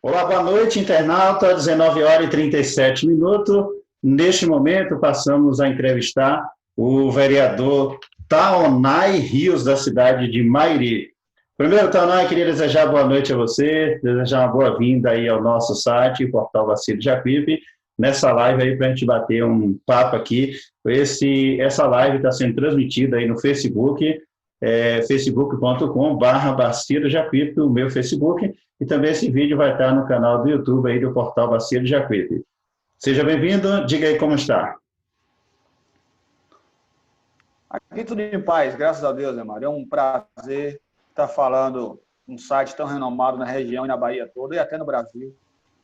Olá, boa noite, internauta, 19 horas e 37 minutos. Neste momento, passamos a entrevistar o vereador Taonay Rios, da cidade de Mairi. Primeiro, Taonay, queria desejar boa noite a você, desejar uma boa-vinda aí ao nosso site, Portal Bacilo de Jacuípe, nessa live aí para a gente bater um papo aqui. Essa live está sendo transmitida aí no Facebook, facebook.com/Bacilo Jacuípe, o meu Facebook, e também esse vídeo vai estar no canal do YouTube aí do Portal Bacilo de Jacuípe. Seja bem-vindo, diga aí como está. Aqui tudo em paz, graças a Deus, né, Mário? É um prazer estar falando um site tão renomado na região e na Bahia toda, e até no Brasil.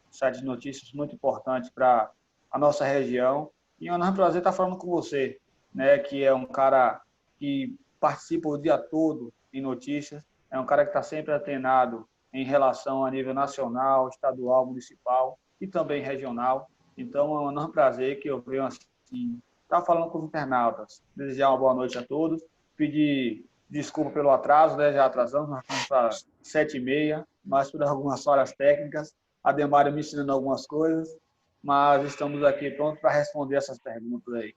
Um site de notícias muito importante para a nossa região. E é um enorme prazer estar falando com você, né, que é um cara que participa o dia todo em notícias, é um cara que está sempre antenado em relação a nível nacional, estadual, municipal e também regional. Então, é um enorme prazer que eu venho assim, estar falando com os internautas. Desejar uma boa noite a todos, pedir desculpa pelo atraso, né? Já atrasamos, nós estamos para 7h30, mas por algumas falhas técnicas, a Demário me ensinando algumas coisas, mas estamos aqui prontos para responder essas perguntas aí.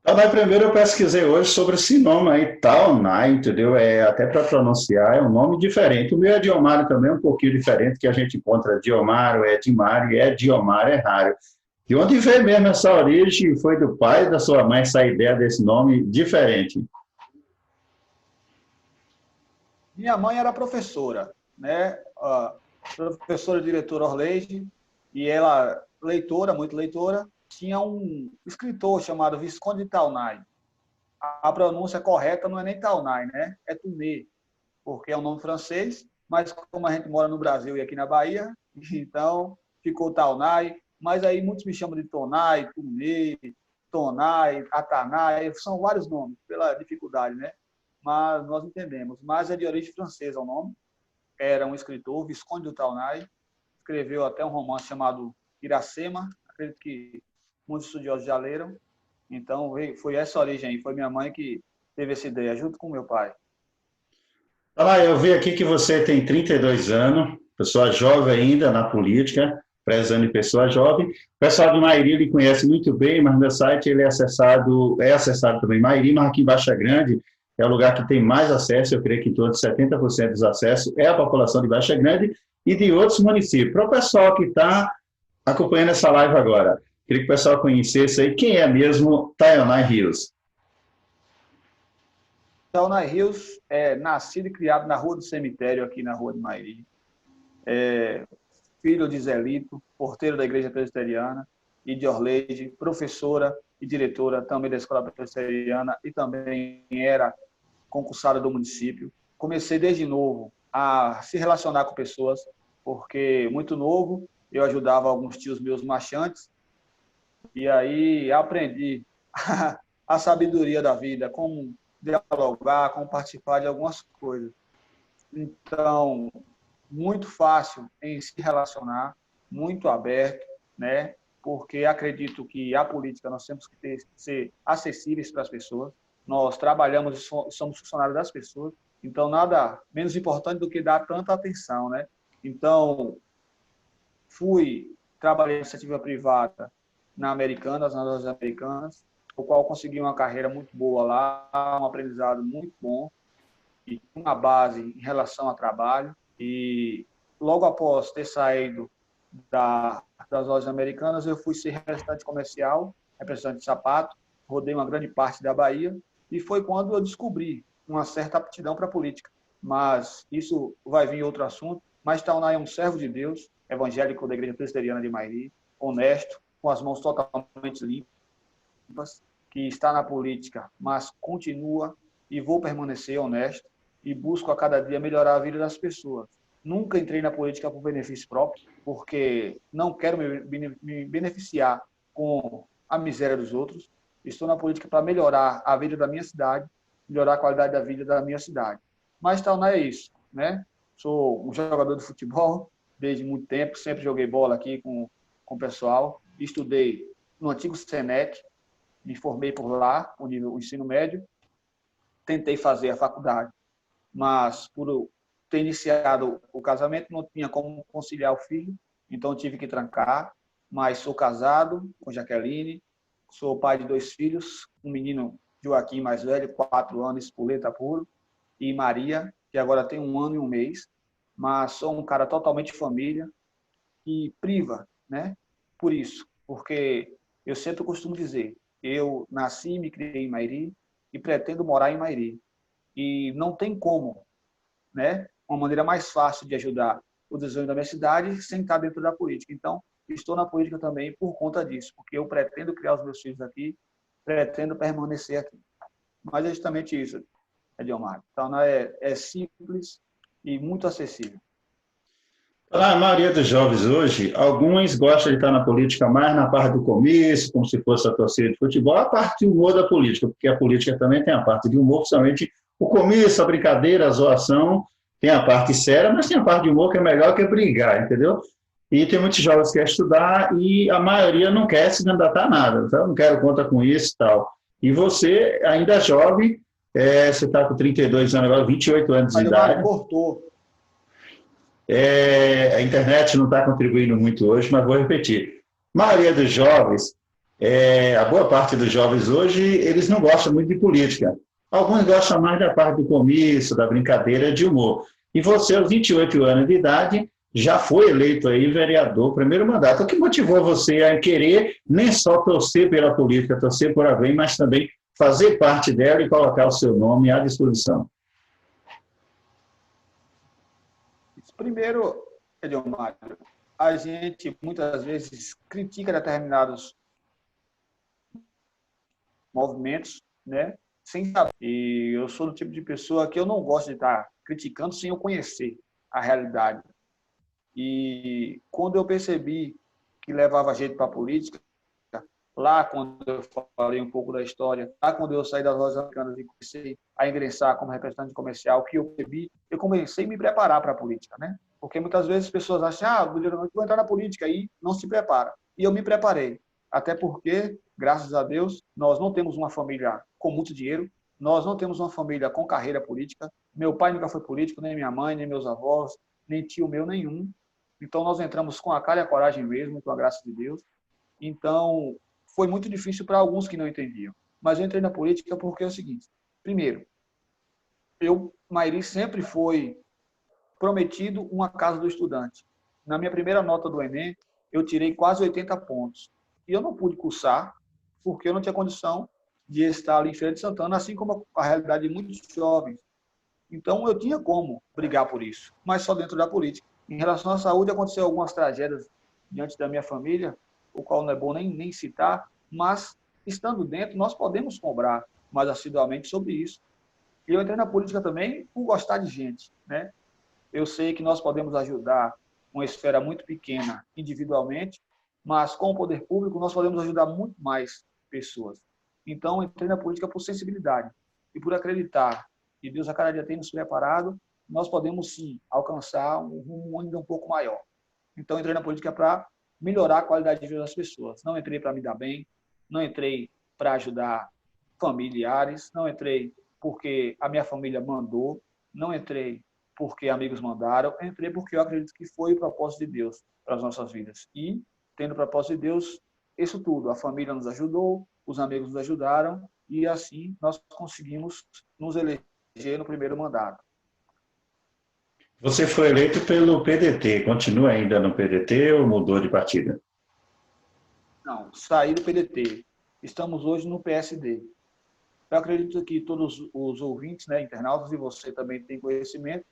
Taonay, primeiro eu pesquisei hoje sobre esse nome aí, Taonay, entendeu? Até para pronunciar, é um nome diferente. O meu é Diomário também, um pouquinho diferente, que a gente encontra Diomário, Edmário, e Diomário é raro. De onde veio mesmo essa origem? Foi do pai, da sua mãe, essa ideia desse nome diferente? Minha mãe era professora, né? Professora diretora Orleide, e ela, leitora, muito leitora, tinha um escritor chamado Visconde de Taunay. A pronúncia correta não é nem Taunay, né? É Tuné, porque é um nome francês, mas como a gente mora no Brasil e aqui na Bahia, então ficou Taunay, mas aí muitos me chamam de Tonay, Tuné, Tonay, Atanay, são vários nomes, pela dificuldade, né? Mas nós entendemos. Mas é de origem francesa o nome, era um escritor, Visconde de Taunay, escreveu até um romance chamado Iracema, acredito que muitos estudiosos já leram. Então, foi essa origem aí, foi minha mãe que teve essa ideia, junto com meu pai. Taonay, eu vi aqui que você tem 32 anos, pessoa jovem ainda na política, prezando em pessoa jovem. O pessoal de Mairi ele conhece muito bem, mas no meu site ele é acessado também Mairi, mas aqui em Baixa Grande é o lugar que tem mais acesso, eu creio que em torno de 70% dos acessos é a população de Baixa Grande e de outros municípios. Para o pessoal que está acompanhando essa live agora, queria que o pessoal conhecesse aí quem é mesmo Taonay Rios. Taunay Rios é nascido e criado na Rua do Cemitério, aqui na Rua de Mairi. Filho de Zelito, porteiro da Igreja Presbiteriana, e de Orleide, professora e diretora também da Escola Presbiteriana, e também era concursada do município. Comecei desde novo a se relacionar com pessoas, porque muito novo eu ajudava alguns tios meus marchantes, e aí aprendi a sabedoria da vida, como dialogar, como participar de algumas coisas. Então, muito fácil em se relacionar, muito aberto, né? Porque acredito que a política nós temos que ser acessíveis para as pessoas. Nós trabalhamos e somos funcionários das pessoas, então nada menos importante do que dar tanta atenção, né? Então, trabalhei em iniciativa privada na Americanas, nas lojas Americanas, o qual consegui uma carreira muito boa lá, um aprendizado muito bom e uma base em relação ao trabalho. E logo após ter saído das lojas Americanas, eu fui ser representante comercial, representante de sapato, rodei uma grande parte da Bahia, e foi quando eu descobri uma certa aptidão para a política. Mas isso vai vir outro assunto. Mas Taunay é um servo de Deus, evangélico da Igreja Presbiteriana de Mairi, honesto, com as mãos totalmente limpas, que está na política, mas continua e vou permanecer honesto e busco a cada dia melhorar a vida das pessoas. Nunca entrei na política por benefício próprio, porque não quero me beneficiar com a miséria dos outros. Estou na política para melhorar a vida da minha cidade, melhorar a qualidade da vida da minha cidade. Mas tal não é isso, né? Sou um jogador de futebol desde muito tempo, sempre joguei bola aqui com com o pessoal, estudei no antigo Senec, me formei por lá, o ensino médio, tentei fazer a faculdade, mas por ter iniciado o casamento, não tinha como conciliar o filho, então eu tive que trancar, mas sou casado com Jaqueline, sou pai de 2 filhos, um menino Joaquim mais velho, 4 anos, espoleta puro, e Maria, que agora tem 1 ano e 1 mês, mas sou um cara totalmente família e priva, né? Por isso, porque eu sempre costumo dizer, eu nasci e me criei em Mairi e pretendo morar em Mairi. E não tem como, né? Uma maneira mais fácil de ajudar o desenvolvimento da minha cidade sem estar dentro da política. Então, estou na política também por conta disso, porque eu pretendo criar os meus filhos aqui, pretendo permanecer aqui. Mas é justamente isso, Ediomar. Então, é simples e muito acessível. A maioria dos jovens hoje, alguns gostam de estar na política mais na parte do comício, como se fosse a torcida de futebol, a parte de humor da política, porque a política também tem a parte de humor, principalmente o comício, a brincadeira, a zoação, tem a parte séria, mas tem a parte de humor que é melhor que brigar, entendeu? E tem muitos jovens que querem estudar e a maioria não quer se candidatar a nada, então não quero conta com isso e tal. E você, ainda jovem, você está com 32 anos agora, 28 anos de Ademar, idade. cortou. A internet não está contribuindo muito hoje, mas vou repetir. A maioria dos jovens, a boa parte dos jovens hoje, eles não gostam muito de política. Alguns gostam mais da parte do comício, da brincadeira, de humor. E você, aos 28 anos de idade, já foi eleito aí vereador, primeiro mandato. O que motivou você a querer nem só torcer pela política, torcer por alguém, mas também fazer parte dela e colocar o seu nome à disposição? Primeiro, Eliomar, a gente muitas vezes critica determinados movimentos, né? Sem saber. E eu sou do tipo de pessoa que eu não gosto de estar criticando sem eu conhecer a realidade. E quando eu percebi que levava jeito para a política, lá quando eu falei um pouco da história, lá quando eu saí das lojas americanas e comecei a ingressar como representante comercial, que eu percebi, eu comecei a me preparar para a política, né? Porque muitas vezes as pessoas acham, eu vou entrar na política e não se prepara. E eu me preparei. Até porque, graças a Deus, nós não temos uma família com muito dinheiro, nós não temos uma família com carreira política. Meu pai nunca foi político, nem minha mãe, nem meus avós, nem tio meu nenhum. Então, nós entramos com a cara e a coragem mesmo, com a graça de Deus. Então, foi muito difícil para alguns que não entendiam. Mas eu entrei na política porque é o seguinte. Primeiro, Mairi sempre foi prometido uma casa do estudante. Na minha primeira nota do Enem, eu tirei quase 80 pontos. E eu não pude cursar porque eu não tinha condição de estar ali em Feira de Santana, assim como a realidade de muitos jovens. Então, eu tinha como brigar por isso, mas só dentro da política. Em relação à saúde, aconteceu algumas tragédias diante da minha família, o qual não é bom nem citar, mas, estando dentro, nós podemos cobrar mais assiduamente sobre isso. E eu entrei na política também por gostar de gente, né? Eu sei que nós podemos ajudar uma esfera muito pequena individualmente, mas com o poder público nós podemos ajudar muito mais pessoas. Então, entrei na política por sensibilidade e por acreditar que Deus a cada dia tem nos preparado, nós podemos sim alcançar um rumo ainda um pouco maior. Então, entrei na política para melhorar a qualidade de vida das pessoas. Não entrei para me dar bem, não entrei para ajudar familiares, não entrei porque a minha família mandou, não entrei porque amigos mandaram, entrei porque eu acredito que foi o propósito de Deus para as nossas vidas. E, tendo o propósito de Deus, isso tudo, a família nos ajudou, os amigos nos ajudaram, e assim nós conseguimos nos eleger no primeiro mandato. Você foi eleito pelo PDT, continua ainda no PDT ou mudou de partido? Não, saí do PDT. Estamos hoje no PSD. Eu acredito que todos os ouvintes, né, internautas, e você também tem conhecimento,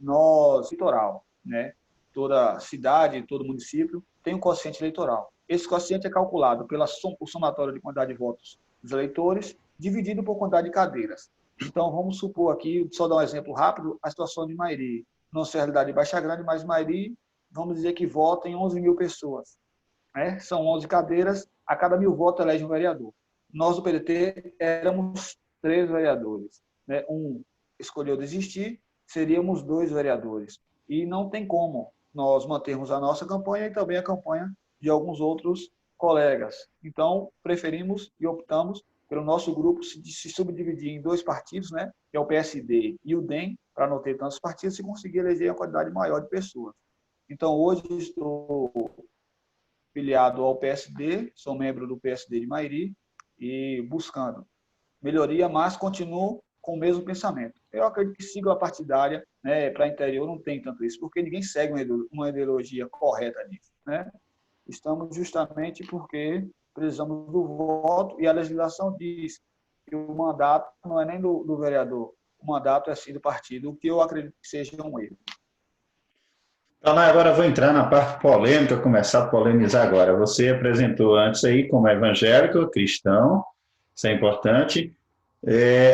eleitoral, né? Toda cidade, todo município tem um quociente eleitoral. Esse quociente é calculado pelo somatório de quantidade de votos dos eleitores, dividido por quantidade de cadeiras. Então, vamos supor aqui, só dar um exemplo rápido, a situação de Mairi. Não sei a realidade de Baixa Grande, mas Mairi, vamos dizer que votam 11 mil pessoas. Né? São 11 cadeiras, a cada 1.000 votos elege um vereador. Nós, do PDT, éramos 3 vereadores. Né? Um escolheu desistir, seríamos 2 vereadores. E não tem como nós mantermos a nossa campanha e também a campanha de alguns outros colegas. Então, preferimos e optamos pelo nosso grupo se subdividir em dois partidos, né, que é o PSD e o DEM, para não ter tantos partidos, e conseguir eleger uma quantidade maior de pessoas. Então, hoje estou filiado ao PSD, sou membro do PSD de Mairi e buscando melhoria, mas continuo com o mesmo pensamento. Eu acredito que sigla partidária, né, para interior não tem tanto isso, porque ninguém segue uma ideologia correta disso, né? Estamos justamente porque precisamos do voto e a legislação diz que o mandato não é nem do vereador, o mandato é sim do partido, o que eu acredito que seja um erro. Então, agora eu vou entrar na parte polêmica, começar a polemizar agora. Você apresentou antes aí como evangélico, cristão, isso é importante.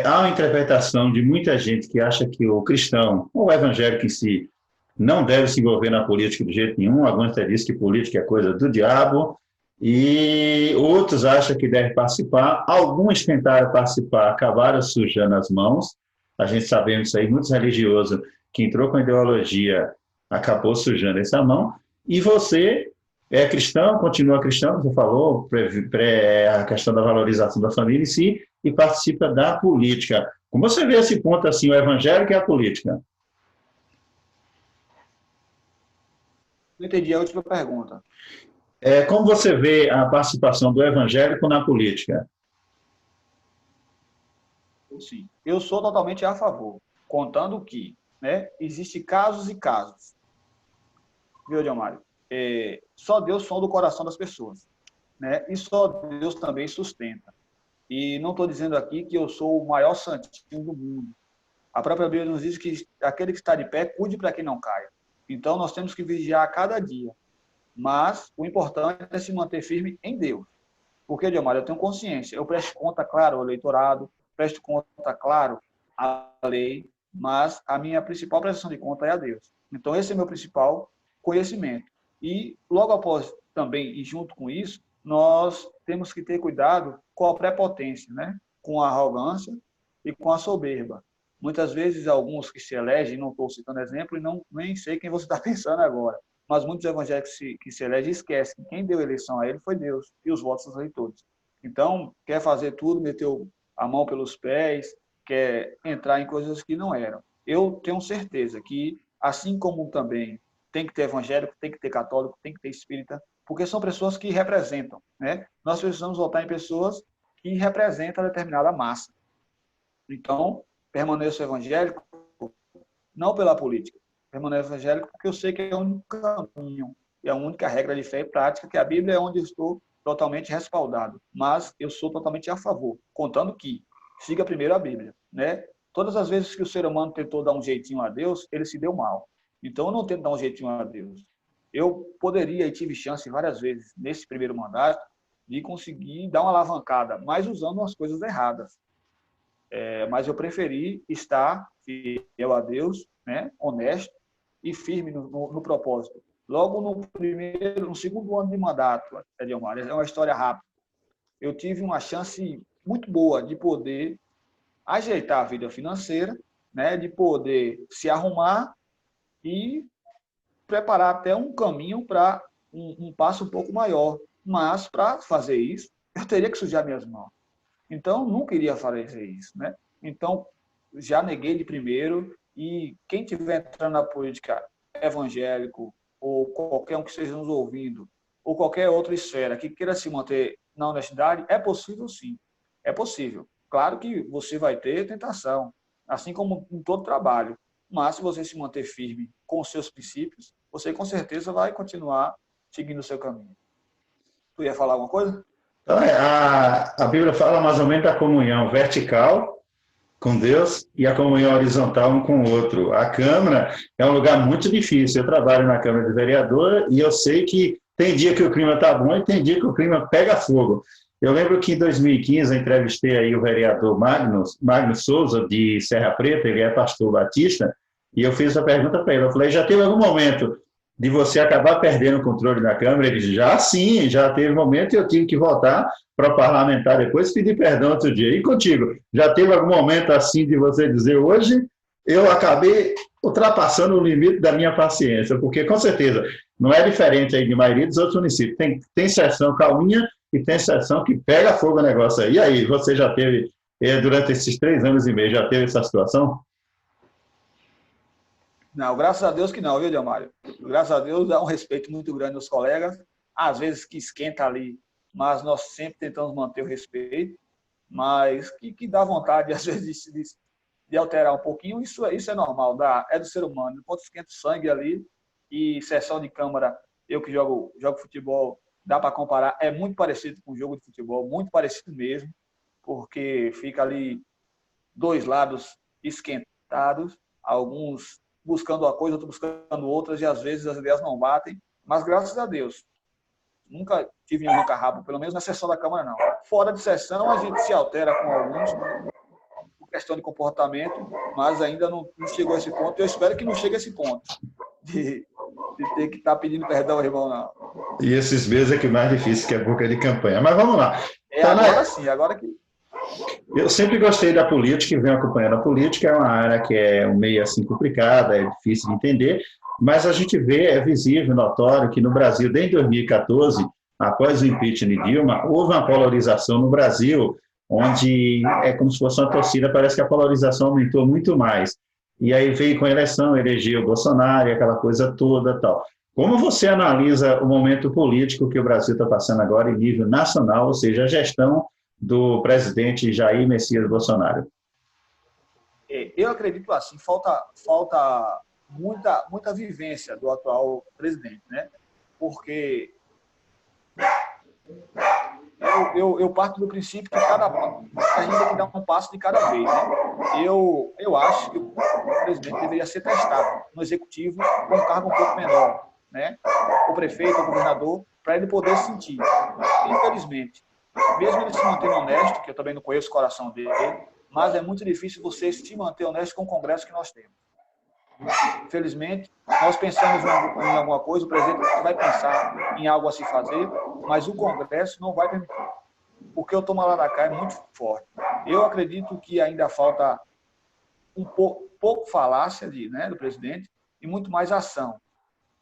Há uma interpretação de muita gente que acha que o cristão, ou o evangélico em si, não deve se envolver na política de jeito nenhum. Alguns até dizem que política é coisa do diabo, e outros acham que deve participar. Alguns tentaram participar, acabaram sujando as mãos. A gente sabemos isso aí, muitos religiosos que entrou com ideologia acabou sujando essa mão. E você é cristão, continua cristão, você falou, a questão da valorização da família em si, e participa da política. Como você vê esse ponto assim, o evangélico e a política? Não entendi a última pergunta. Como você vê a participação do evangélico na política? Sim, eu sou totalmente a favor, contando que, né, existem casos e casos. Viu, Diomário? Só Deus sonda o coração das pessoas, né? E só Deus também sustenta. E não estou dizendo aqui que eu sou o maior santinho do mundo. A própria Bíblia nos diz que aquele que está de pé, cuide para que não caia. Então, nós temos que vigiar a cada dia. Mas o importante é se manter firme em Deus. Porque, Diomário, eu tenho consciência. Eu presto conta, claro, ao eleitorado, presto conta, claro, à lei, mas a minha principal prestação de conta é a Deus. Então, esse é o meu principal conhecimento. E, logo após também, e junto com isso, nós temos que ter cuidado com a prepotência, né? Com a arrogância e com a soberba. Muitas vezes, alguns que se elegem, não estou citando exemplo, e nem sei quem você está pensando agora, mas muitos evangélicos que se elegem esquecem que quem deu eleição a ele foi Deus e os votos dos eleitores. Então, quer fazer tudo, meteu a mão pelos pés, quer entrar em coisas que não eram. Eu tenho certeza que, assim como também tem que ter evangélico, tem que ter católico, tem que ter espírita, porque são pessoas que representam, né? Nós precisamos votar em pessoas que representam determinada massa. Então, permaneço evangélico não pela política, permaneço evangélico porque eu sei que é o único caminho e a única regra de fé e prática, que a Bíblia é onde eu estou totalmente respaldado, mas eu sou totalmente a favor, contando que siga primeiro a Bíblia, né? Todas as vezes que o ser humano tentou dar um jeitinho a Deus, ele se deu mal. Então, eu não tento dar um jeitinho a Deus. Eu poderia e tive chance várias vezes, nesse primeiro mandato, de conseguir dar uma alavancada, mas usando as coisas erradas. Mas eu preferi estar fiel a Deus, né, honesto e firme no propósito. Logo no segundo ano de mandato, Edilmar, é uma história rápida. Eu tive uma chance muito boa de poder ajeitar a vida financeira, né, de poder se arrumar e preparar até um caminho para um passo um pouco maior. Mas, para fazer isso, eu teria que sujar minhas mãos. Então, nunca iria fazer isso, né? Então, já neguei de primeiro, e quem estiver entrando na política evangélico, ou qualquer um que esteja nos ouvindo, ou qualquer outra esfera que queira se manter na honestidade, é possível sim, é possível. Claro que você vai ter tentação, assim como em todo trabalho, mas se você se manter firme com os seus princípios, você com certeza vai continuar seguindo o seu caminho. Tu ia falar alguma coisa? Então, a Bíblia fala mais ou menos da comunhão vertical com Deus e a comunhão horizontal um com o outro. A Câmara é um lugar muito difícil. Eu trabalho na Câmara de Vereador e eu sei que tem dia que o clima está bom e tem dia que o clima pega fogo. Eu lembro que em 2015 eu entrevistei aí o vereador Magno Souza, de Serra Preta, ele é pastor batista, e eu fiz essa pergunta para ele. Eu falei, já teve algum momento de você acabar perdendo o controle da Câmara? Ele disse, já sim, já teve momento e eu tive que voltar para parlamentar depois e pedir perdão outro dia. E contigo, já teve algum momento assim de você dizer, hoje eu acabei ultrapassando o limite da minha paciência, porque, com certeza, não é diferente aí de maioria dos outros municípios. Tem sessão calminha e tem sessão que pega fogo o negócio aí. E aí, você já teve, durante esses 3 anos e meio, já teve essa situação? Não, graças a Deus que não, viu, Diomário? Graças a Deus há um respeito muito grande dos colegas, às vezes que esquenta ali, mas nós sempre tentamos manter o respeito, mas que dá vontade, às vezes, de alterar um pouquinho, isso é normal, é do ser humano. Enquanto esquenta o sangue ali, e sessão de câmara, eu que jogo futebol, dá para comparar, é muito parecido com o jogo de futebol, muito parecido mesmo, porque fica ali dois lados esquentados, alguns buscando uma coisa, outros buscando outras, e às vezes as ideias não batem, mas graças a Deus, nunca tive nenhum arranca-rabo, pelo menos na sessão da Câmara, não. Fora de sessão, a gente se altera com alguns, por questão de comportamento, mas ainda não chegou a esse ponto, e eu espero que não chegue a esse ponto, de ter que estar pedindo perdão ao irmão, não. E esses meses é que mais difícil, que é boca de campanha. Mas vamos lá. Agora sim, agora que... Eu sempre gostei da política e venho acompanhando a política, é uma área que é meio assim complicada, é difícil de entender, mas a gente vê, é visível, notório, que no Brasil, desde 2014, após o impeachment de Dilma, houve uma polarização no Brasil, onde é como se fosse uma torcida, parece que a polarização aumentou muito mais. E aí veio com a eleição, elegeu o Bolsonaro, aquela coisa toda tal. Como você analisa o momento político que o Brasil está passando agora em nível nacional, ou seja, a gestão do presidente Jair Messias Bolsonaro? Eu acredito assim, falta muita vivência do atual presidente, né? Porque eu parto do princípio que a gente tem que dar um passo de cada vez, né? Eu acho que o presidente deveria ser testado no executivo com um cargo um pouco menor, né? O prefeito, o governador, para ele poder sentir. Infelizmente, mesmo ele se mantendo honesto, que eu também não conheço o coração dele, mas é muito difícil você se manter honesto com o Congresso que nós temos. Infelizmente, nós pensamos em alguma coisa, o presidente vai pensar em algo a se fazer, mas o Congresso não vai permitir, porque o toma lá da cá é muito forte. Eu acredito que ainda falta pouco falácia do presidente e muito mais ação.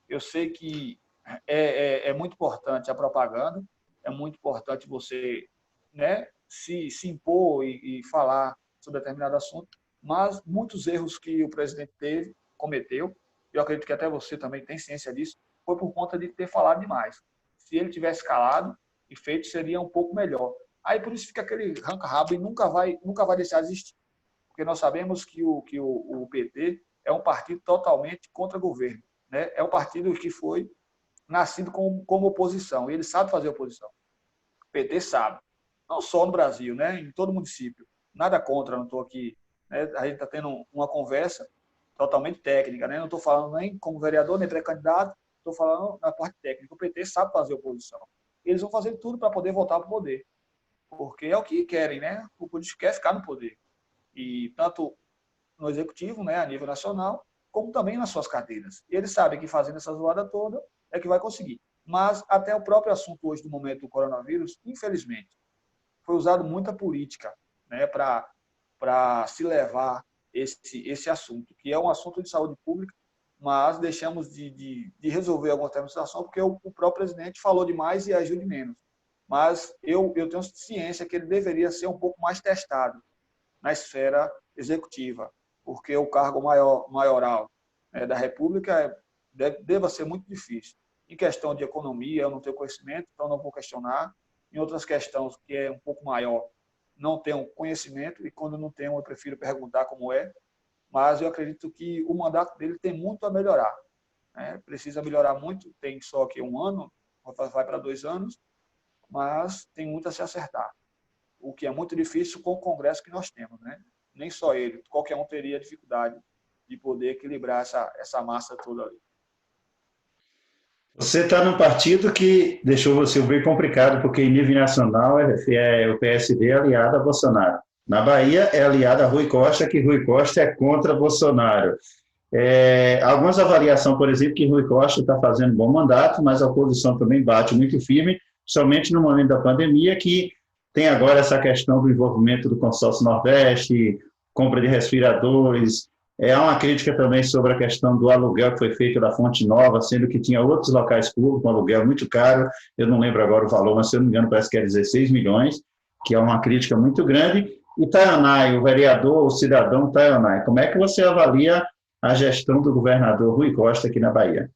Eu sei que é muito importante a propaganda, é muito importante você, né, se impor e falar sobre determinado assunto, mas muitos erros que o presidente cometeu, eu acredito que até você também tem ciência disso, foi por conta de ter falado demais. Se ele tivesse calado e feito, seria um pouco melhor. Aí por isso fica aquele arranca-rabo e nunca vai deixar de existir. Porque nós sabemos que o PT é um partido totalmente contra o governo, né? É um partido que foi nascido como oposição, e ele sabe fazer oposição. O PT sabe. Não só no Brasil, né? Em todo município. Nada contra, não estou aqui. Né? A gente está tendo uma conversa totalmente técnica, né? Não estou falando nem como vereador, nem pré-candidato, estou falando na parte técnica. O PT sabe fazer oposição. Eles vão fazer tudo para poder voltar para o poder. Porque é o que querem, né? O político quer ficar no poder. E tanto no executivo, né, a nível nacional, como também nas suas cadeiras. E eles sabem que fazendo essa zoada toda é que vai conseguir. Mas até o próprio assunto hoje do momento do coronavírus, infelizmente, foi usado muita política, né, para se levar esse assunto, que é um assunto de saúde pública, mas deixamos de resolver alguma administração porque o próprio presidente falou demais e agiu de menos. Mas eu tenho ciência que ele deveria ser um pouco mais testado na esfera executiva, porque o cargo maioral, né, da República deva ser muito difícil. Em questão de economia, eu não tenho conhecimento, então não vou questionar. Em outras questões, que é um pouco maior, não tenho conhecimento, e quando não tenho, eu prefiro perguntar como é. Mas eu acredito que o mandato dele tem muito a melhorar. Né? Precisa melhorar muito, tem só que 1 ano, vai para 2 anos, mas tem muito a se acertar. O que é muito difícil com o Congresso que nós temos, né? Nem só ele, qualquer um teria dificuldade de poder equilibrar essa massa toda ali. Você está num partido que deixou você bem complicado, porque em nível nacional o PSD é aliado a Bolsonaro. Na Bahia é aliado a Rui Costa, que Rui Costa é contra Bolsonaro. Algumas avaliações, por exemplo, que Rui Costa está fazendo um bom mandato, mas a oposição também bate muito firme, somente no momento da pandemia, que tem agora essa questão do envolvimento do consórcio Nordeste, compra de respiradores, Uma crítica também sobre a questão do aluguel que foi feito da Fonte Nova, sendo que tinha outros locais públicos com aluguel muito caro, eu não lembro agora o valor, mas se eu não me engano parece que é 16 milhões, que é uma crítica muito grande. E Tayanay, o vereador, o cidadão Tayanay, como é que você avalia a gestão do governador Rui Costa aqui na Bahia?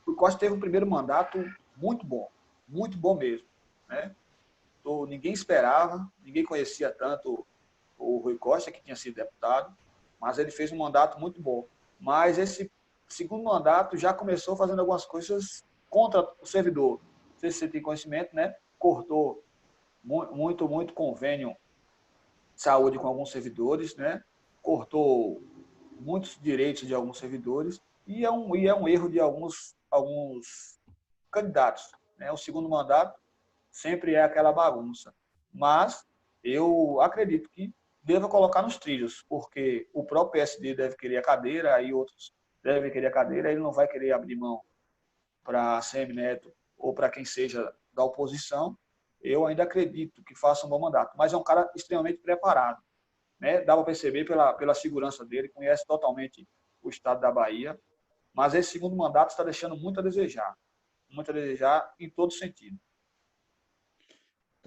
O Costa teve um primeiro mandato muito bom mesmo, né? Ninguém esperava, ninguém conhecia tanto o Rui Costa, que tinha sido deputado, mas ele fez um mandato muito bom. Mas esse segundo mandato já começou fazendo algumas coisas contra o servidor. Não sei se você tem conhecimento, né? Cortou muito convênio de saúde com alguns servidores, né? Cortou muitos direitos de alguns servidores e é um erro de alguns candidatos, né? O segundo mandato sempre é aquela bagunça. Mas eu acredito que deva colocar nos trilhos, porque o próprio PSD deve querer a cadeira, aí outros devem querer a cadeira, ele não vai querer abrir mão para Semineto ou para quem seja da oposição. Eu ainda acredito que faça um bom mandato, mas é um cara extremamente preparado, né? Dá para perceber pela segurança dele, conhece totalmente o estado da Bahia, mas esse segundo mandato está deixando muito a desejar em todo sentido.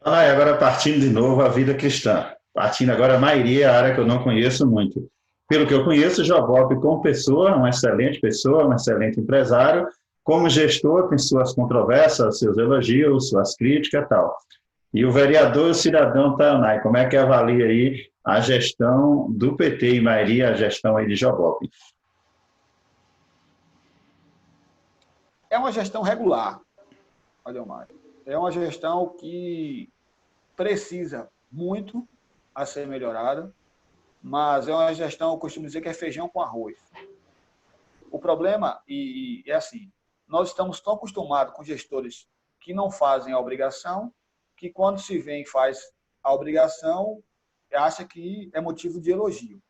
Ah, e agora partindo de novo a vida cristã. Partindo agora a maioria, a área que eu não conheço muito. Pelo que eu conheço, Jobope como pessoa, uma excelente pessoa, um excelente empresário, como gestor tem suas controvérsias, seus elogios, suas críticas e tal. E o vereador e o cidadão Tayanay, como é que avalia aí a gestão do PT em Mairi, a gestão aí de Jobope? É uma gestão regular, Ademar. É uma gestão que precisa muito a ser melhorada, mas é uma gestão, eu costumo dizer que é feijão com arroz. O problema é assim, nós estamos tão acostumados com gestores que não fazem a obrigação, que quando se vem e faz a obrigação, acha que é motivo de elogio,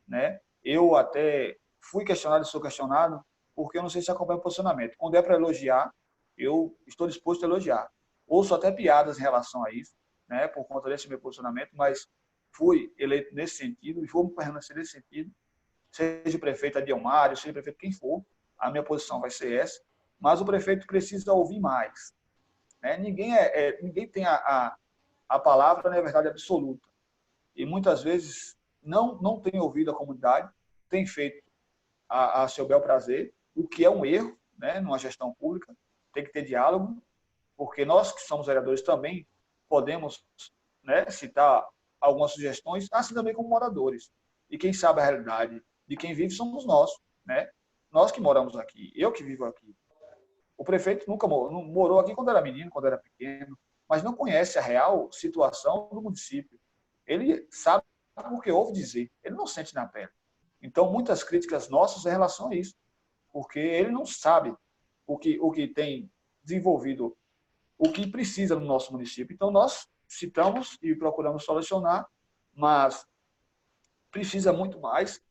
né? Eu até fui questionado e sou questionado, porque eu não sei se acompanha o posicionamento. Quando é para elogiar, eu estou disposto a elogiar. Ouço até piadas em relação a isso, né, por conta desse meu posicionamento, mas fui eleito nesse sentido e vou permanecer nesse sentido. Seja o prefeito Adilmário, seja o prefeito quem for, a minha posição vai ser essa, mas o prefeito precisa ouvir mais. Né? Ninguém tem a palavra, na verdade, absoluta. E muitas vezes não tem ouvido a comunidade, tem feito a seu bel prazer, o que é um erro, né, numa gestão pública, tem que ter diálogo, porque nós que somos vereadores também podemos, né, citar algumas sugestões, assim também como moradores. E quem sabe a realidade de quem vive somos nós, né? Nós que moramos aqui, eu que vivo aqui. O prefeito nunca morou aqui quando era menino, quando era pequeno, mas não conhece a real situação do município. Ele sabe porque ouve dizer, ele não sente na pele. Então, muitas críticas nossas em relação a isso, porque ele não sabe o que tem desenvolvido, o que precisa no nosso município. Então, nós citamos e procuramos solucionar, mas precisa muito mais.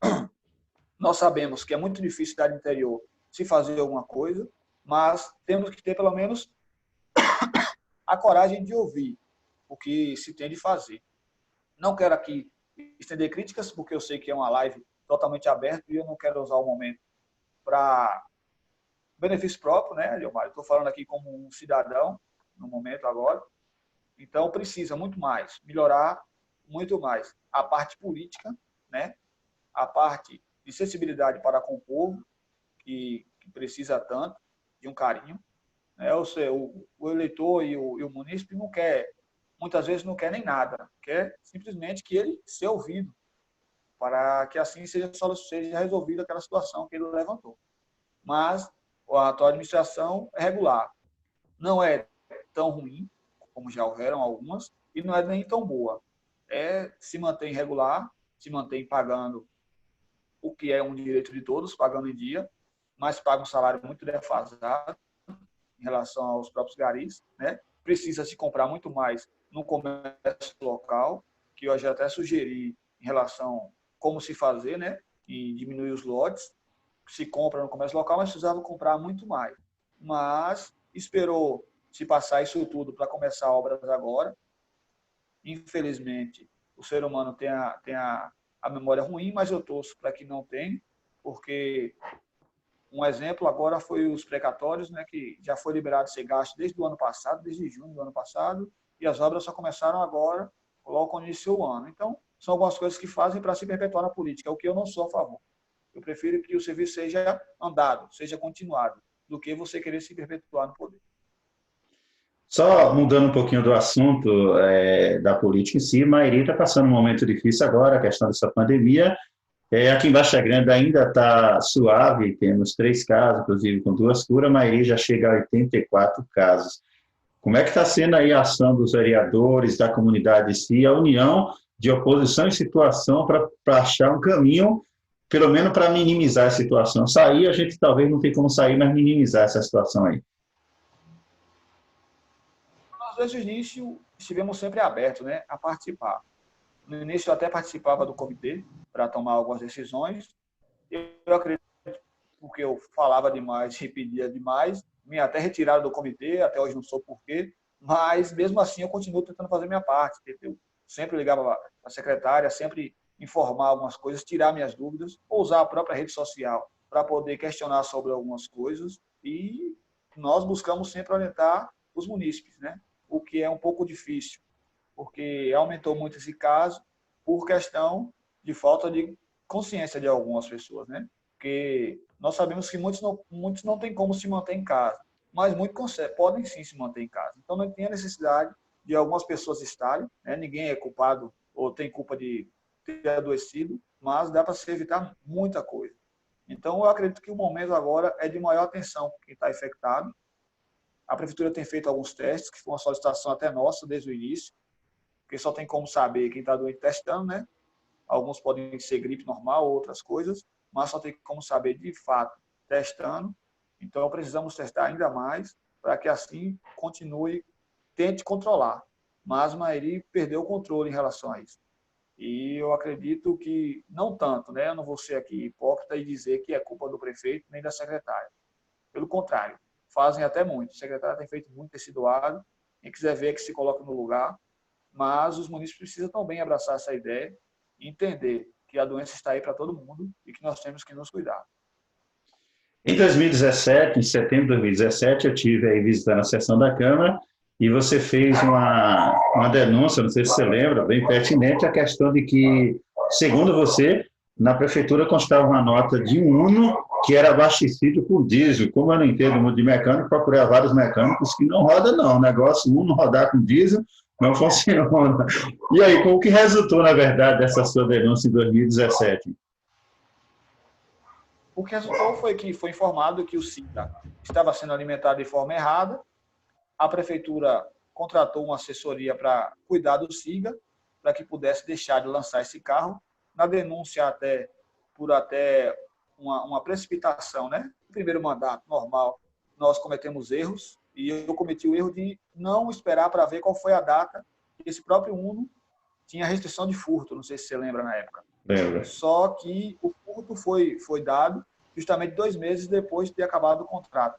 Nós sabemos que é muito difícil cidade interior se fazer alguma coisa, mas temos que ter pelo menos a coragem de ouvir o que se tem de fazer. Não quero aqui estender críticas, porque eu sei que é uma live totalmente aberta e eu não quero usar o momento para benefício próprio, né, Leomário? Estou falando aqui como um cidadão, no momento agora. Então, precisa muito mais, melhorar muito mais a parte política, né? A parte de sensibilidade para com o povo, que precisa tanto de um carinho. Né? O eleitor e o munícipe não quer, muitas vezes não quer nem nada, quer simplesmente que ele seja ouvido, para que assim seja resolvida aquela situação que ele levantou. Mas a atual administração é regular. Não é tão ruim, como já houveram algumas, e não é nem tão boa. Se mantém regular, se mantém pagando o que é um direito de todos, pagando em dia, mas paga um salário muito defasado em relação aos próprios garis, né? Precisa se comprar muito mais no comércio local, que eu já até sugeri em relação a como se fazer, né? E diminuir os lotes. Se compra no comércio local, mas precisava comprar muito mais. Mas esperou se passar isso tudo para começar obras agora. Infelizmente, o ser humano tem a a memória ruim, mas eu torço para que não tenha, porque um exemplo agora foi os precatórios, né, que já foi liberado ser gasto desde o ano passado, desde junho do ano passado, e as obras só começaram agora, logo quando iniciou o ano. Então, são algumas coisas que fazem para se perpetuar na política, o que eu não sou a favor. Eu prefiro que o serviço seja andado, seja continuado, do que você querer se perpetuar no poder. Só mudando um pouquinho do assunto da política em si, Mairi está passando um momento difícil agora, a questão dessa pandemia. Aqui em Baixa Grande ainda está suave, temos 3 casos, inclusive com 2 curas, Mairi já chega a 84 casos. Como é que está sendo aí a ação dos vereadores, da comunidade em si, a união de oposição e situação para achar um caminho, pelo menos para minimizar a situação? Sair, a gente talvez não tem como sair, mas minimizar essa situação aí. Nós, desde o início, estivemos sempre abertos, né, a participar. No início, eu até participava do comitê para tomar algumas decisões. Eu acredito, porque eu falava demais e pedia demais, me até retiraram do comitê, até hoje não sou porquê, mas mesmo assim eu continuo tentando fazer minha parte. Eu sempre ligava para a secretária, sempre informar algumas coisas, tirar minhas dúvidas, ou usar a própria rede social para poder questionar sobre algumas coisas, e nós buscamos sempre orientar os munícipes, né? O que é um pouco difícil, porque aumentou muito esse caso por questão de falta de consciência de algumas pessoas, né? Porque nós sabemos que muitos não têm como se manter em casa, mas muitos podem sim se manter em casa. Então, não tem a necessidade de algumas pessoas estarem, né? Ninguém é culpado ou tem culpa de ter adoecido, mas dá para se evitar muita coisa. Então, eu acredito que o momento agora é de maior atenção para quem está infectado. A prefeitura tem feito alguns testes, que foi uma solicitação até nossa desde o início, porque só tem como saber quem está doente testando, né? Alguns podem ser gripe normal, outras coisas, mas só tem como saber de fato testando. Então, precisamos testar ainda mais para que assim continue, tente controlar. Mas Mairi perdeu o controle em relação a isso. E eu acredito que não tanto, né? Eu não vou ser aqui hipócrita e dizer que é culpa do prefeito nem da secretária. Pelo contrário, fazem até muito. O secretário tem feito muito, tem se doado. Quem quiser ver que se coloca no lugar. Mas os munícipes precisam também abraçar essa ideia e entender que a doença está aí para todo mundo e que nós temos que nos cuidar. Em 2017, em setembro de 2017, eu estive aí visitando a sessão da Câmara e você fez uma denúncia, não sei se você lembra, bem pertinente, a questão de que, segundo você, na prefeitura constava uma nota de um Uno que era abastecido por diesel. Como eu não entendo muito de mecânico, procurei vários mecânicos que não roda não, o negócio Uno rodar com diesel não funciona. E aí, como que resultou, na verdade, dessa sua denúncia em 2017? O que resultou foi que foi informado que o SIGA estava sendo alimentado de forma errada. A prefeitura contratou uma assessoria para cuidar do SIGA, para que pudesse deixar de lançar esse carro. Na denúncia, por uma precipitação, né? No primeiro mandato, normal, nós cometemos erros, e eu cometi o erro de não esperar para ver qual foi a data que esse próprio Uno tinha restrição de furto, não sei se você lembra na época. Lembra. Só que o furto foi dado justamente 2 meses depois de ter acabado o contrato.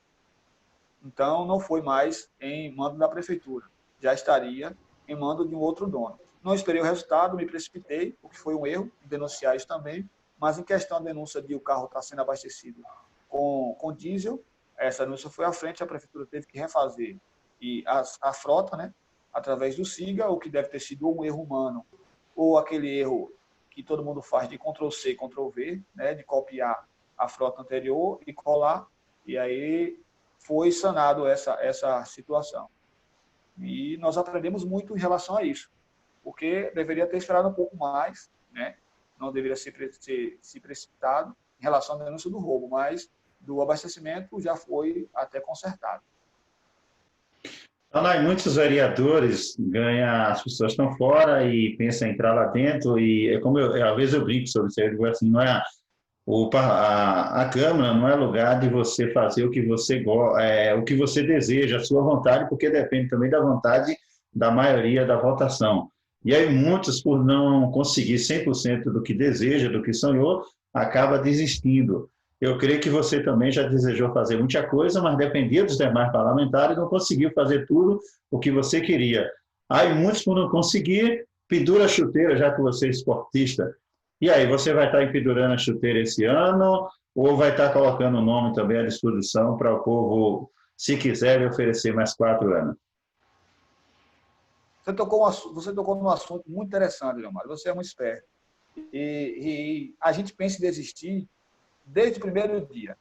Então, não foi mais em mando da prefeitura, já estaria em mando de um outro dono. Não esperei o resultado, me precipitei, o que foi um erro, denunciar isso também, mas em questão da denúncia de o carro estar sendo abastecido com diesel, essa denúncia foi à frente, a prefeitura teve que refazer e a frota, né, através do SIGA, o que deve ter sido um erro humano, ou aquele erro que todo mundo faz de Ctrl+C, Ctrl+V, né, de copiar a frota anterior e colar, e aí foi sanado essa situação. E nós aprendemos muito em relação a isso, porque deveria ter esperado um pouco mais, né? Não deveria se precipitado em relação à denúncia do roubo, mas do abastecimento já foi até consertado. Lá, muitos vereadores ganham, as pessoas estão fora e pensam em entrar lá dentro, e é como às vezes eu brinco sobre isso, eu digo assim, não é a Câmara não é lugar de você fazer o que você deseja, a sua vontade, porque depende também da vontade da maioria da votação. E aí muitos, por não conseguir 100% do que deseja, do que sonhou, acaba desistindo. Eu creio que você também já desejou fazer muita coisa, mas dependia dos demais parlamentares, não conseguiu fazer tudo o que você queria. Aí muitos, por não conseguir, pendura a chuteira, já que você é esportista, E aí, você vai estar empedurando a chuteira esse ano ou vai estar colocando o nome também à disposição para o povo, se quiser, lhe oferecer mais 4 anos? Você tocou num assunto muito interessante, Leomar. Você é muito esperto. E a gente pensa em desistir desde o primeiro dia.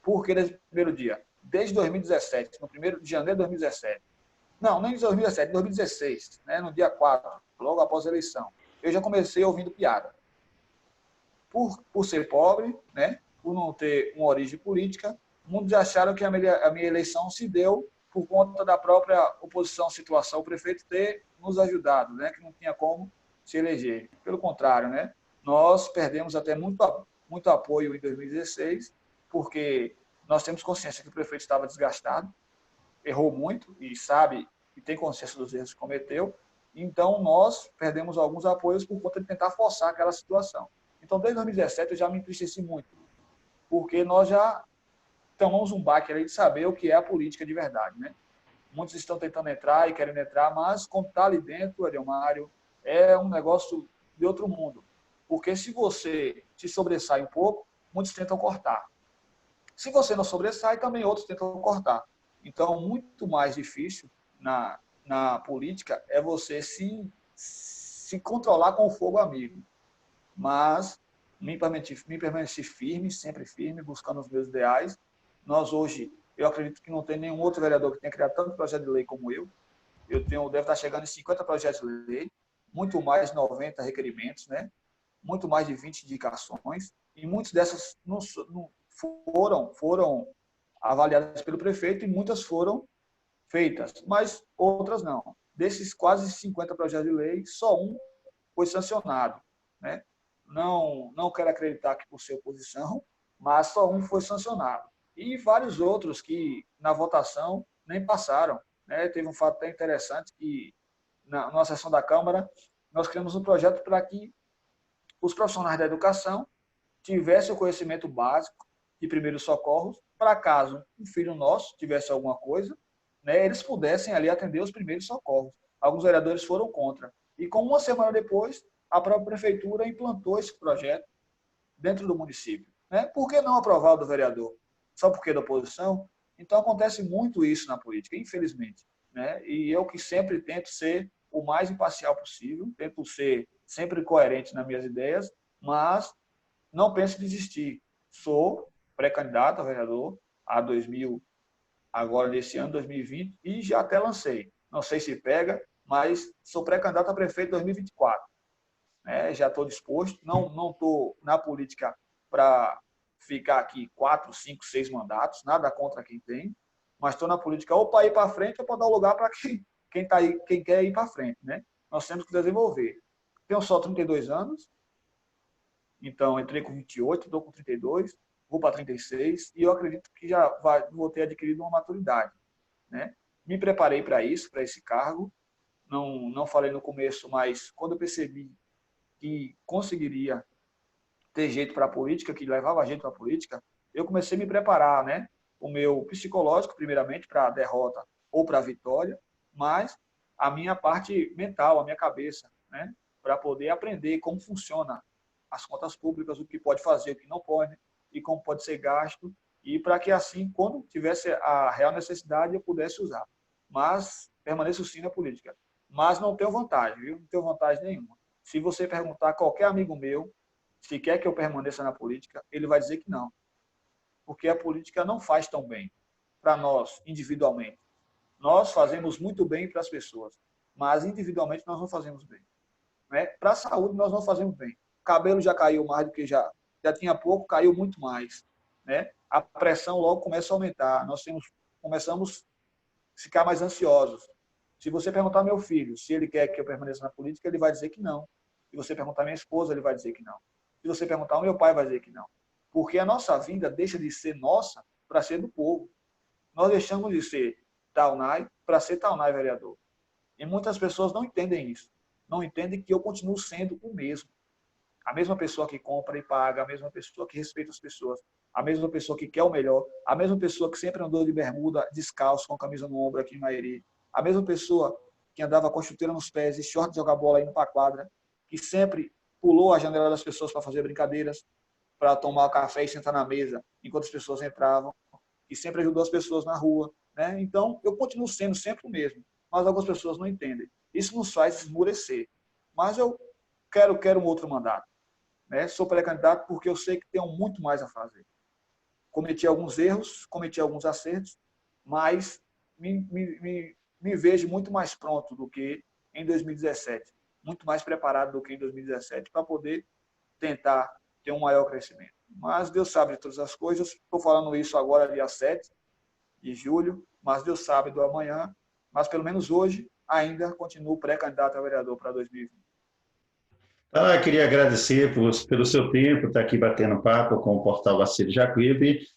Por que desde o primeiro dia? Desde 2017, no 1º de janeiro de 2017. Não, nem em 2017, em 2016, né, no dia 4, logo após a eleição. Eu já comecei ouvindo piada. Por ser pobre, né, por não ter uma origem política, muitos acharam que a minha eleição se deu por conta da própria oposição, situação, o prefeito ter nos ajudado, né, que não tinha como se eleger. Pelo contrário, né, nós perdemos até muito apoio em 2016, porque nós temos consciência que o prefeito estava desgastado, errou muito e sabe e tem consciência dos erros que cometeu. Então, nós perdemos alguns apoios por conta de tentar forçar aquela situação. Então, desde 2017, eu já me entristeci muito, porque nós já tomamos um baque ali de saber o que é a política de verdade, né? Muitos estão tentando entrar e querem entrar, mas quando está ali dentro, Adilmário, é um negócio de outro mundo. Porque se você se sobressai um pouco, muitos tentam cortar. Se você não sobressai, também outros tentam cortar. Então, muito mais difícil na política é você se controlar com o fogo amigo. Mas me permaneci firme, sempre firme, buscando os meus ideais. Nós hoje, eu acredito que não tem nenhum outro vereador que tenha criado tanto projeto de lei como eu. Deve estar chegando em 50 projetos de lei, muito mais de 90 requerimentos, né? Muito mais de 20 indicações, e muitas dessas não foram avaliadas pelo prefeito e muitas foram feitas, mas outras não. Desses quase 50 projetos de lei, só um foi sancionado, né? Não quero acreditar que por ser oposição, mas só um foi sancionado. E vários outros que, na votação, nem passaram, né? Teve um fato até interessante que, na sessão da Câmara, nós criamos um projeto para que os profissionais da educação tivessem o conhecimento básico de primeiros socorros, para caso um filho nosso tivesse alguma coisa, né, eles pudessem ali atender os primeiros socorros. Alguns vereadores foram contra. E com uma semana depois, a própria prefeitura implantou esse projeto dentro do município. Né? Por que não aprovar o do vereador? Só porque é da oposição? Então acontece muito isso na política, infelizmente. Né? E eu que sempre tento ser o mais imparcial possível, tento ser sempre coerente nas minhas ideias, mas não penso em desistir. Sou pré-candidato a vereador a 2000, agora nesse ano, 2020, e já até lancei. Não sei se pega, mas sou pré-candidato a prefeito em 2024. Né? Já estou disposto, não estou na política para ficar aqui 4, 5, 6 mandatos, nada contra quem tem, mas estou na política ou para ir para frente ou para dar lugar para quem quer ir para frente. Né? Nós temos que desenvolver. Tenho só 32 anos, então entrei com 28, estou com 32, vou para 36, e eu acredito que já vou ter adquirido uma maturidade. Né? Me preparei para isso, para esse cargo, não falei no começo, mas quando eu percebi que conseguiria ter jeito para a política, que levava jeito para a política, eu comecei a me preparar, né? O meu psicológico, primeiramente, para a derrota ou para a vitória, mas a minha parte mental, a minha cabeça, né? Para poder aprender como funciona as contas públicas, o que pode fazer, o que não pode, e como pode ser gasto, e para que assim, quando tivesse a real necessidade, eu pudesse usar. Mas permaneço sim na política. Mas não tenho vantagem, viu? Não tenho vantagem nenhuma. Se você perguntar a qualquer amigo meu se quer que eu permaneça na política, ele vai dizer que não. Porque a política não faz tão bem para nós, individualmente. Nós fazemos muito bem para as pessoas, mas individualmente nós não fazemos bem. Né? Para a saúde, nós não fazemos bem. O cabelo já caiu mais do que já tinha pouco, caiu muito mais. Né? A pressão logo começa a aumentar. Começamos a ficar mais ansiosos. Se você perguntar ao meu filho se ele quer que eu permaneça na política, ele vai dizer que não. Se você perguntar à minha esposa, ele vai dizer que não. Se você perguntar ao meu pai, vai dizer que não. Porque a nossa vida deixa de ser nossa para ser do povo. Nós deixamos de ser Taunay para ser Taunay vereador. E muitas pessoas não entendem isso. Não entendem que eu continuo sendo o mesmo. A mesma pessoa que compra e paga, a mesma pessoa que respeita as pessoas, a mesma pessoa que quer o melhor, a mesma pessoa que sempre andou de bermuda, descalço, com camisa no ombro aqui em Mairi, a mesma pessoa que andava com a chuteira nos pés e short de jogar bola indo para a quadra, que sempre pulou a janela das pessoas para fazer brincadeiras, para tomar café e sentar na mesa enquanto as pessoas entravam, e sempre ajudou as pessoas na rua, né? Então, eu continuo sendo sempre o mesmo, mas algumas pessoas não entendem. Isso nos faz esmurecer. Mas eu quero um outro mandato, né? Sou pré-candidato porque eu sei que tenho muito mais a fazer. Cometi alguns erros, cometi alguns acertos, mas me vejo muito mais pronto do que em 2017, muito mais preparado do que em 2017, para poder tentar ter um maior crescimento. Mas Deus sabe de todas as coisas. Estou falando isso agora, dia 7 de julho, mas Deus sabe do amanhã. Mas, pelo menos hoje, ainda continuo pré-candidato a vereador para 2020. Eu queria agradecer pelo seu tempo, estar aqui batendo papo com o Portal Bacilo Jacuípe.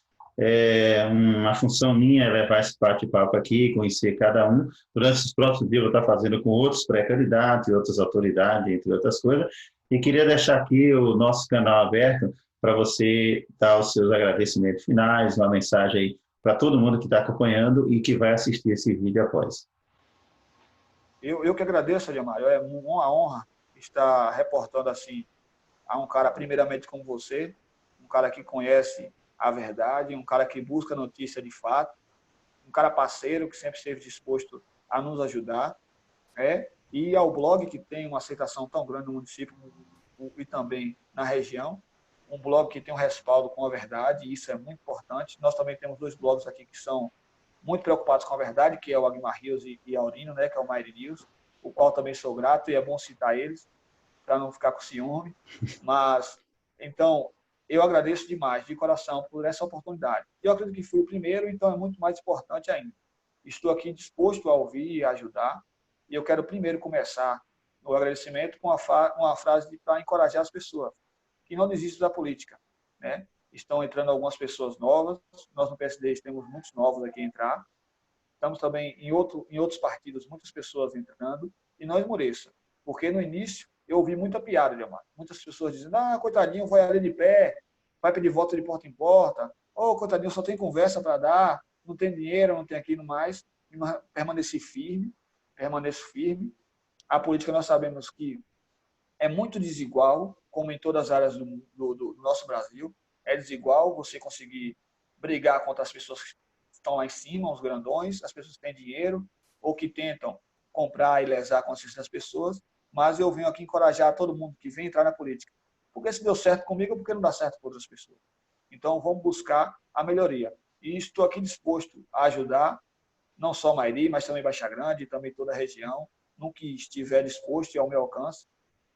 Uma função minha é levar esse bate-papo aqui, conhecer cada um. Durante os próximos dias eu vou estar fazendo com outros pré-candidatos e outras autoridades, entre outras coisas. E queria deixar aqui o nosso canal aberto para você dar os seus agradecimentos finais, uma mensagem aí para todo mundo que está acompanhando e que vai assistir esse vídeo após. Eu que agradeço, Ademar. É uma honra estar reportando assim a um cara, primeiramente, como você, um cara que conhece a verdade, um cara que busca notícia de fato, um cara parceiro que sempre esteve disposto a nos ajudar, e ao blog que tem uma aceitação tão grande no município e também na região, um blog que tem um respaldo com a verdade, e isso é muito importante. Nós também temos 2 blogs aqui que são muito preocupados com a verdade, que é o Agmar Rios e Aurino, né, que é o Mairi News, o qual também sou grato, e é bom citar eles, para não ficar com ciúme. Mas, então, eu agradeço demais, de coração, por essa oportunidade. Eu acredito que fui o primeiro, então é muito mais importante ainda. Estou aqui disposto a ouvir e a ajudar, e eu quero primeiro começar o agradecimento com uma frase para encorajar as pessoas, que não desistam da política, né? Estão entrando algumas pessoas novas, nós no PSD temos muitos novos aqui a entrar, estamos também em outros partidos, muitas pessoas entrando, e não esmoreça, porque no início eu ouvi muita piada, Leomar. Muitas pessoas dizendo, coitadinho, vai ali de pé, vai pedir voto de porta em porta, coitadinho, só tem conversa para dar, não tem dinheiro, não tem aquilo mais, e permaneço firme. A política nós sabemos que é muito desigual, como em todas as áreas do nosso Brasil, é desigual você conseguir brigar contra as pessoas que estão lá em cima, os grandões, as pessoas que têm dinheiro, ou que tentam comprar e lesar a consciência das pessoas, mas eu venho aqui encorajar todo mundo que vem entrar na política. Porque se deu certo comigo, porque não dá certo com outras pessoas. Então, vamos buscar a melhoria. E estou aqui disposto a ajudar, não só Mairi, mas também Baixa Grande, e também toda a região, no que estiver disposto e ao meu alcance.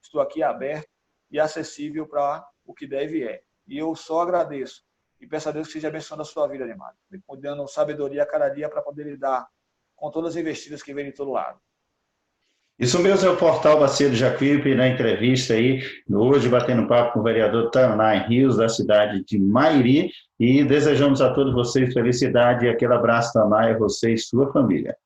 Estou aqui aberto e acessível para o que deve é. E eu só agradeço. E peço a Deus que seja abençoando a sua vida, Neymar. Dando sabedoria a cada dia para poder lidar com todas as investidas que vêm de todo lado. Isso mesmo, é o Portal Bacilo Jacuípe, na entrevista aí, hoje batendo papo com o vereador Tanay Rios, da cidade de Mairi, e desejamos a todos vocês felicidade e aquele abraço, Tanay, a você e sua família.